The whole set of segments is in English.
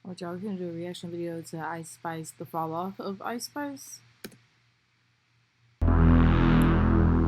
What y'all gonna do a reaction video to Ice Spice, the fall off of Ice Spice?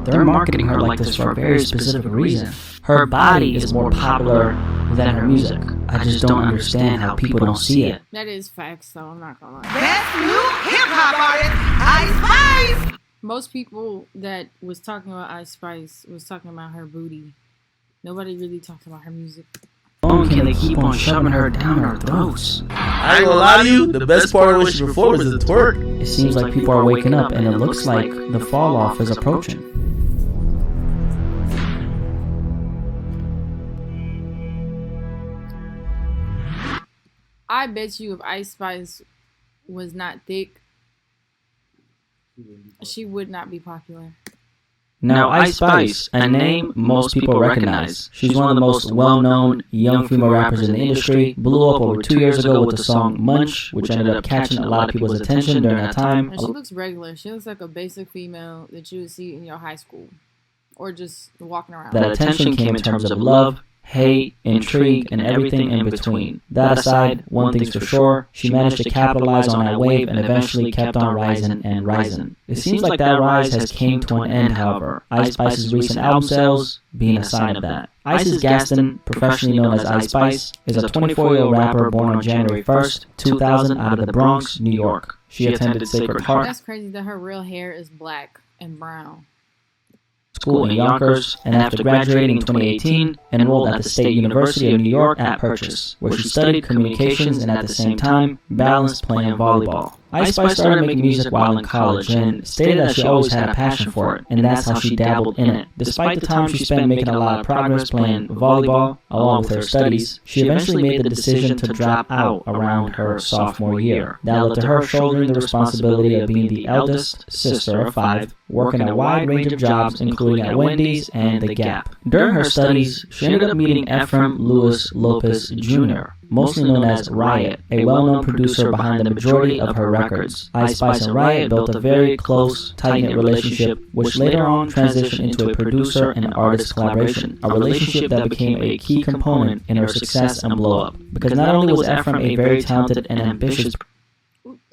They're marketing her like this for a very specific reason. Her body is more popular than her music. I just don't understand how people don't see it. That is facts, though. I'm not gonna lie. Best new hip hop artist, Ice Spice. Most people that was talking about Ice Spice was talking about her booty. Nobody really talked about her music. Can they keep on shoving her down our throats? I ain't gonna lie to you, the best part of what she performed was the twerk. It seems like people are waking up and it looks like the fall off is approaching. I bet you if Ice Spice was not thick, she would not be popular. Now, Ice Spice, a name most people recognize. She's one of the most well-known young female rappers in the industry. Blew up over 2 years ago with the song Munch, which ended up catching a lot of people's attention during that time. And she looks regular. She looks like a basic female that you would see in your high school. Or just walking around. That attention came in terms of love, hate, intrigue, and everything in between. That aside, one thing's for sure, she managed to capitalize on that wave and eventually kept on rising and rising. It seems like that rise has came to an end, however. Ice Spice's recent album sales being a sign of that. Isis Gaston, professionally known as Ice Spice, is a 24-year-old rapper born on January 1st, 2000 out of the Bronx, New York. She attended Sacred Heart. That's crazy that her real hair is black and brown. School in Yonkers, and after graduating in 2018, enrolled at the State University of New York at Purchase, where she studied communications and at the same time balanced playing volleyball. Ice Spice started making music while in college and stated that she always had a passion for it, and that's how she dabbled in it. Despite the time she spent making a lot of progress playing volleyball, along with her studies, she eventually made the decision to drop out around her sophomore year. That led to her shouldering the responsibility of being the eldest sister of 5, working a wide range of jobs including at Wendy's and The Gap. During her studies, she ended up meeting Ephraim Lewis Lopez Jr., mostly known as Riot, a well-known producer behind the majority of her records. Ice Spice and Riot built a very close, tight-knit relationship, which later on transitioned into a producer and artist collaboration, a relationship that became a key component in her success and blow-up. Because not only was Ephraim a very talented and ambitious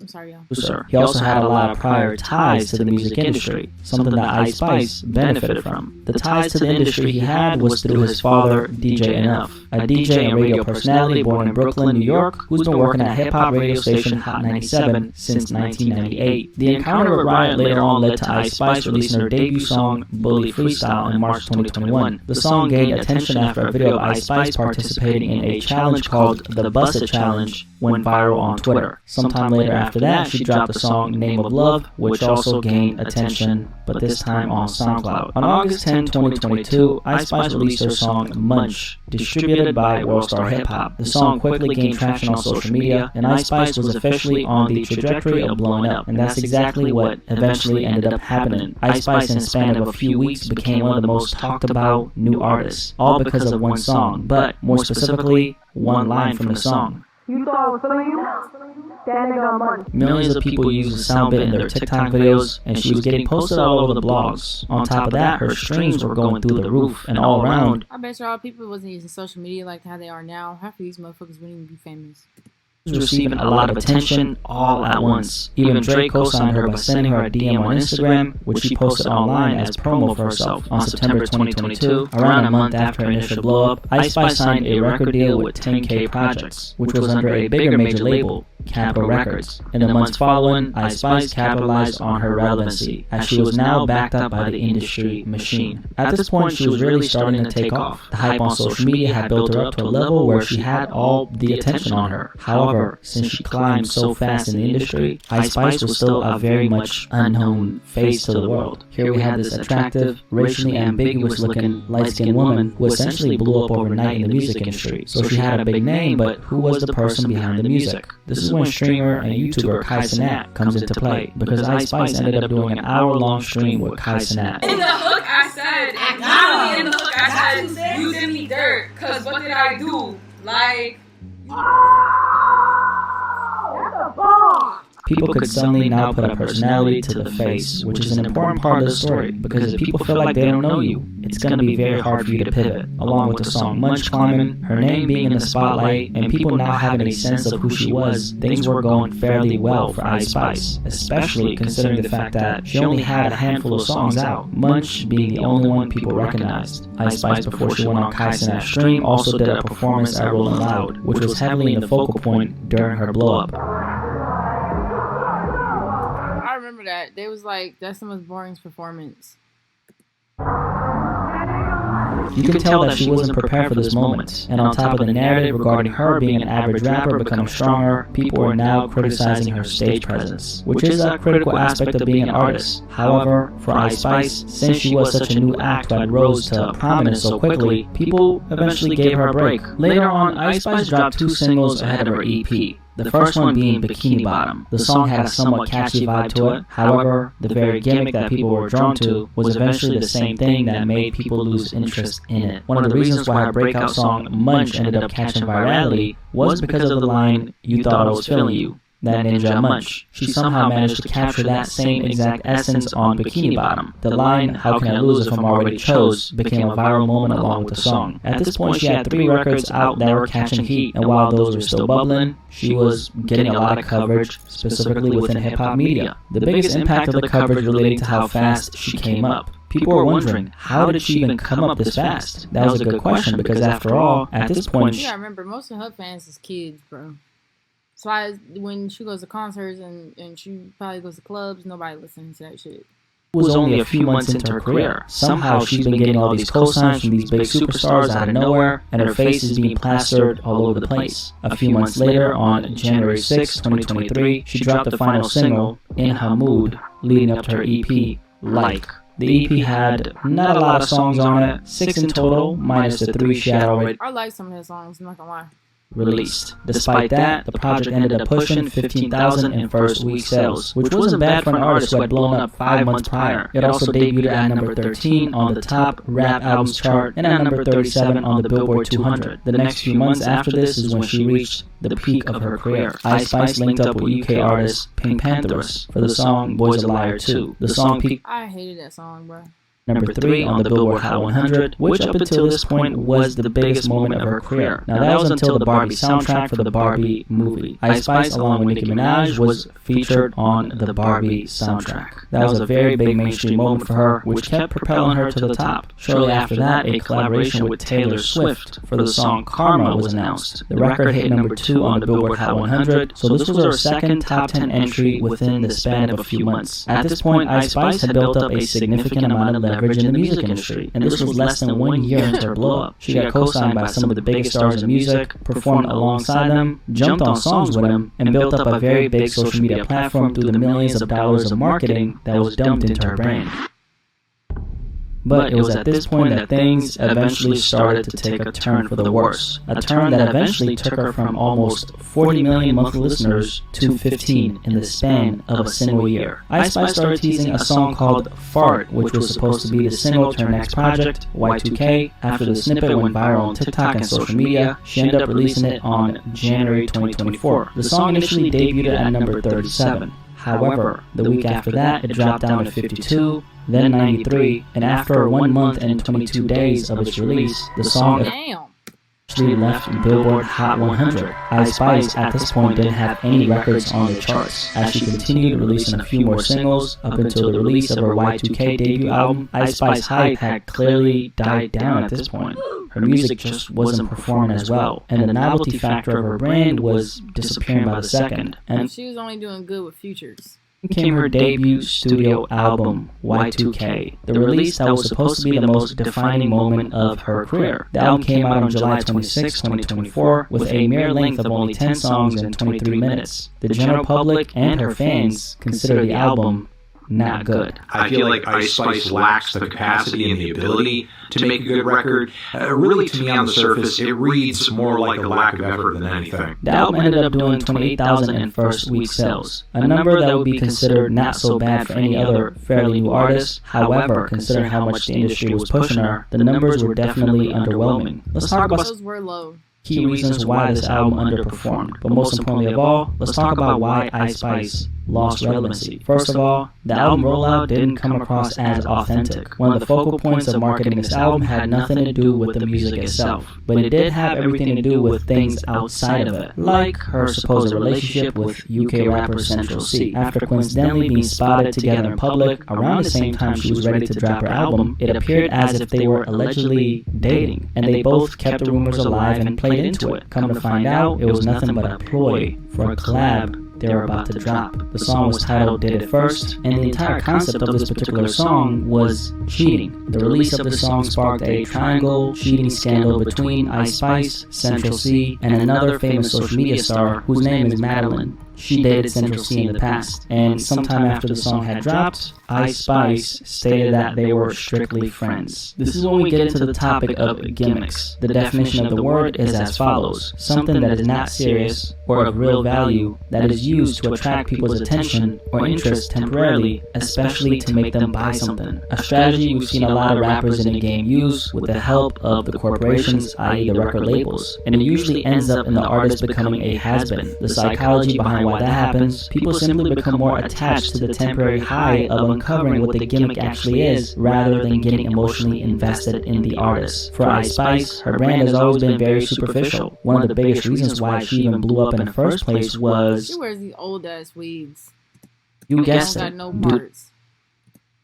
I'm sorry, y'all. producer, he also had a lot of prior ties to the music industry, something that Ice Spice benefited from. The ties to the industry he had was through his father, DJ Enough, a DJ and radio personality born in Brooklyn, New York, who's been working at hip-hop radio station Hot 97 since 1998. The encounter with Riot later on led to Ice Spice releasing her debut song, Bully Freestyle, in March 2021. The song gained attention after a video of Ice Spice participating in a challenge called the Busted Challenge went viral on Twitter. Sometime later after that, she dropped the song Name of Love, which also gained attention, but this time on SoundCloud. On August 10, 2022, Ice Spice released her song Munch, distributed by Worldstar Hip Hop. The song quickly gained traction on social media, and Ice Spice was officially on the trajectory of blowing up, and that's exactly what eventually ended up happening. Ice Spice, in the span of a few weeks, became one of the most talked about new artists, all because of one song, but more specifically, one line from the song. You thought I was feeling you? That nigga money. Millions of people used the sound bit in their TikTok videos, and she was getting posted all over the blogs. On top of that, her streams were going through the roof, and all around, I bet y'all people wasn't using social media like how they are now. Half of these motherfuckers wouldn't even be famous. was receiving a lot of attention all at once. Even Drake co-signed her by sending her a DM on Instagram, which she posted online as promo for herself. On September 2022, around a month after her initial blow-up, Ice Spice signed a record deal with 10K Projects, which was under a bigger major label, Capitol Records. In the months following, Ice Spice capitalized on her relevancy, as she was now backed up by the industry machine. At this point, she was really starting to take off. The hype on social media had built her up to a level where she had all the attention on her. However, since she climbed so fast in the industry, Ice Spice was still a very much unknown face to the world. Here we had this attractive, racially ambiguous-looking, light-skinned woman who essentially blew up overnight in the music industry. So she had a big name, but who was the person behind the music? This is when streamer and YouTuber Kai Cenat comes into play, because Ice Spice ended up doing an hour-long stream with Kai Cenat. In the hook I said, literally in the hook I said, you did me dirt, cause what did I do? Like... people could suddenly now put a personality to the face, which is an important part of the story, because if people feel like they don't know you, it's going to be very hard for you to pivot. Along with the song Munch Climbing, her name being in the spotlight, and people now having a sense of who she was, things were going fairly well for Ice Spice, especially considering the fact that she only had a handful of songs out, Munch being the only one people recognized. Ice Spice, before she went on Kai Cenat Stream, also did a performance at Rollin' Loud, which was heavily in the focal point during her blow-up. I remember that. They was like, that's the most boring performance. You can tell that she wasn't prepared for this moment, and on top of the narrative regarding her being an average rapper becoming stronger, people are now criticizing her stage presence, which is a critical aspect of being an artist. However, for Ice Spice, since she was such a new act that rose to prominence so quickly, people eventually gave her a break. Later on, Ice Spice dropped 2 singles ahead of her EP. The first one being Bikini Bottom. The song had a somewhat catchy vibe to it. However, the very gimmick that people were drawn to was eventually the same thing that made people lose interest in it. One of the reasons why her breakout song Munch ended up catching virality was because of the line, "You thought I was feeling you." That Ninja Munch. She somehow managed to capture that same exact essence on Bikini Bottom. The line, "How can I lose if I'm already chose," became a viral moment along with the song. At this point, she had 3 records out that were catching heat, and while those were still bubbling, she was getting a lot of coverage, specifically within hip-hop media. The biggest impact of the coverage relating to how fast she came up. People were wondering, how did she even come up this fast? That was a good question, because after all, at this point... Yeah, I remember most of her fans is kids, bro. So when she goes to concerts and she probably goes to clubs, nobody listens to that shit. Was only a few months into her career. Somehow she's been getting all these cosigns from these big superstars out of nowhere, and her face is being plastered all over the place. A few months later, on January 6, 2023, she dropped the final single, In Her Mood, leading up to her EP, Like. The EP had not a lot of songs on it, 6 in total, minus the 3 she had already I like some of her songs, I'm not gonna lie. released. Despite that, the project ended up pushing 15,000 in first week sales, which wasn't bad for an artist who had blown up 5 months prior. It also debuted at number 13 on the top rap albums chart and at number 37 on the Billboard 200. The next few months after this is when she reached the peak of her career. Ice Spice linked up with UK artist Pink Pantheress for the song Boy's a Liar 2. The song peaked I hated that song, bro. number 3 on the Billboard Hot 100, which up until this point was the biggest moment of her career. Now that was until the Barbie soundtrack for the Barbie movie. Ice Spice, along with Nicki Minaj, was featured on the Barbie soundtrack. That was a very big mainstream moment for her, which kept propelling her to the top. Shortly after that, a collaboration with Taylor Swift for the song Karma was announced. The record hit number 2 on the Billboard Hot 100, so this was her second top 10 entry within the span of a few months. At this point, Ice Spice had built up a significant amount of leverage in the music industry, and this was less than 1 year into her blow-up. She got co-signed by some of the biggest stars in music, performed alongside them, jumped on songs with them, and built up a very big social media platform through the millions of dollars of marketing that was dumped into her brand. But it was at this point that things eventually started to take a turn for the worse. A turn that eventually took her from almost 40 million monthly listeners to 15 in the span of a single year. Ice Spice started teasing a song called Fart, which was supposed to be the single to her next project, Y2K. After the snippet went viral on TikTok and social media, she ended up releasing it on January 2024. The song initially debuted at number 37. However, the week after that, it dropped down to 52, then 93, and after 1 month and 22 days of its release, the song actually left Billboard Hot 100. Ice Spice at this point didn't have any records on the charts. As she continued releasing a few more singles up until the release of her Y2K debut album, Ice Spice hype had clearly died down at this point. Her music just wasn't performing as well, and the novelty factor of her brand was disappearing by the second. And she was only doing good with features. Came her debut studio album, Y2K, the release that was supposed to be the most defining moment of her career. The album came out on July 26, 2024, with a mere length of only 10 songs and 23 minutes. The general public and her fans consider the album not good. I feel like Ice Spice lacks the capacity and the ability to make a good record. Really, to me, on the surface, it reads more like a lack of effort than anything. The album ended up doing 28,000 in first week sales, a number that would be considered not so bad for any other fairly new artist. However, considering how much the industry was pushing her, the numbers were definitely underwhelming. Let's talk about those were low. Key reasons why this album underperformed. But most importantly of all, let's talk about why Ice Spice lost relevancy. First of all, the album rollout didn't come across as authentic. One of the focal points of marketing this album had nothing to do with the music itself, but it did have everything to do with things outside of it, like her supposed relationship with UK rapper Central C. After coincidentally being spotted together in public around the same time she was ready to drop her album, it appeared as if they were allegedly dating, and they both kept the rumors alive and played into it. Come to find out, it was nothing but a ploy for a collab they were about to drop. The song was titled Did It First, and the entire concept of this particular song was cheating. The release of the song sparked a triangle cheating scandal between Ice Spice, Central C, and another famous social media star whose name is Madeline. She dated Central C in the past, and sometime after the song had dropped, Ice Spice stated that they were strictly friends. This is when we get into the topic of gimmicks. The definition of the word is as follows: something that is not serious or of real value that is used to attract people's attention or interest temporarily, especially to make them buy something. A strategy we've seen a lot of rappers in the game use with the help of the corporations, i.e. the record labels, and it usually ends up in the artist becoming a has-been. The psychology behind why that happens, people simply become more attached to the temporary high of uncovering what the gimmick actually is, rather than getting emotionally invested in the artist. For Ice Spice, her brand has always been very superficial. One of the biggest reasons why she even blew up in the first place was She wears these old ass wigs. you guessed Got it, no parts.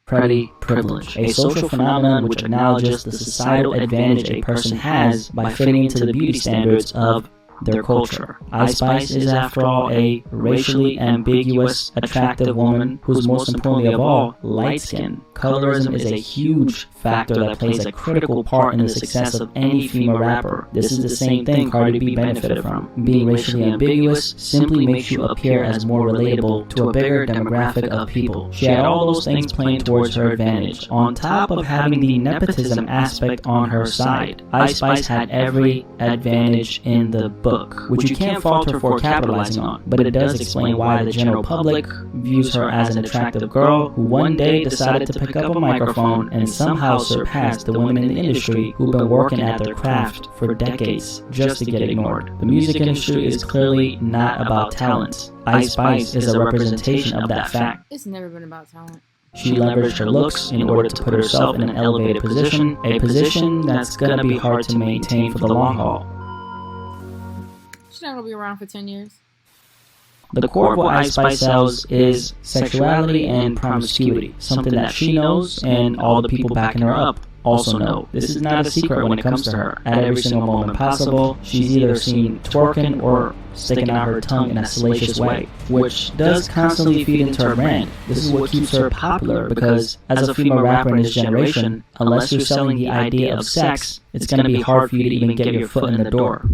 pretty privilege, a social phenomenon which acknowledges the societal advantage a person has by fitting into the beauty standards of their culture. Ice Spice is, after all, a racially ambiguous, attractive woman who's most importantly of all, light-skinned. Colorism is a huge factor that plays a critical part in the success of any female rapper. This is the same thing Cardi B benefited from. Being racially ambiguous simply makes you appear as more relatable to a bigger demographic of people. She had all those things playing towards her advantage, on top of having the nepotism aspect on her side. Ice Spice had every advantage in the book, which you can't fault her for capitalizing on, but it does explain why the general public views her as an attractive girl who one day decided to pick up a microphone and somehow surpassed the women in the industry who've been working at their craft for decades just to get ignored. The music industry is clearly not about talent. Ice Spice is a representation of that fact. It's never been about talent. She leveraged her looks in order to put herself in an elevated position, a position that's gonna be hard to maintain for the long haul. She's not gonna be around for 10 years. The core of what Ice Spice sells is sexuality and promiscuity, something that she knows and all the people backing her up also know. This is not a secret when it comes to her. At every single moment possible, she's either seen twerking or sticking out her tongue in a salacious way, which does constantly feed into her brand. This is what keeps her popular because, as a female rapper in this generation, unless you're selling the idea of sex, it's going to be hard for you to even get your foot in the door.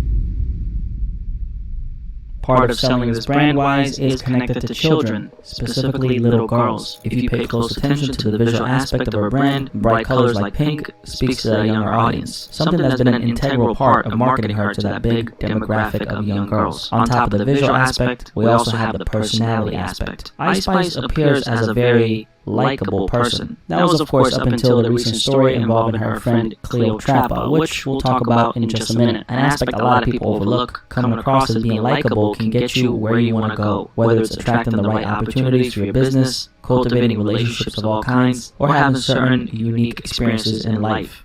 Part of selling this brand-wise is connected to children, specifically little girls. If you pay close attention to the visual aspect of her brand, bright colors like pink speaks to a younger audience, something that's been an integral part of marketing her to that big demographic of young girls. On top of the visual aspect, we also have the personality aspect. Ice Spice appears as a very likable person. That was of course up until the recent story involving her friend Cleo Trappa, which we'll talk about in just a minute. An aspect a lot of people overlook, coming across as being likable can get you where you want to go, whether it's attracting the right opportunities for your business, cultivating relationships of all kinds, or having certain unique experiences in life.